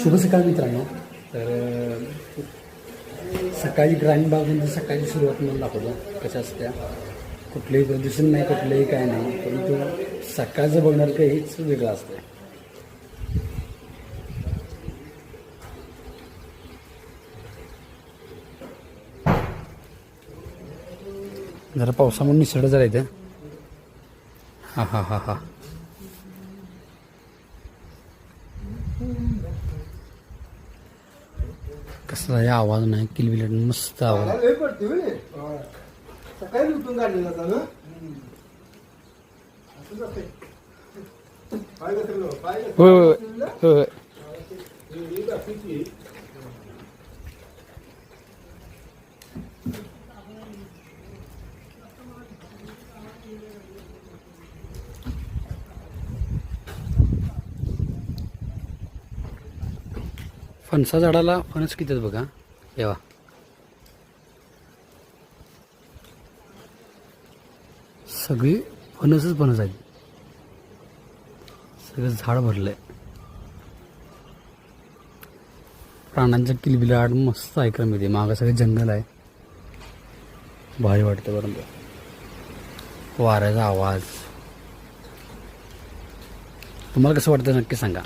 शुभ सकाळ मित्रांनो. तर सकाळी ग्रामीण भागामध्ये सकाळची सुरुवात म्हणून दाखवतो कशा असत्या. कुठलंही प्रदूषण नाही, कुठलंही काय नाही, परंतु सकाळचं बघणार काहीच वेगळं असतं. जरा पावसामुळे निसर्ग जरा इथे हा हा हा हा कसलाही आवाज नाही, किलबिलाट मस्त आवाज. सकाळी उठून काढले जातात ना. होय होय होय. फणसा झाडाला फणस किती आहेत बघा. येवा सगळी फणसच फणस आहेत. सगळं झाड भरलंय. प्राण्यांचा किलबिलाट मस्त ऐकायला मिळते. मागं सगळं जंगल आहे, भारी वाटतं. बरोबर वाऱ्याचा आवाज. तुम्हाला कसं वाटतं नक्की सांगा.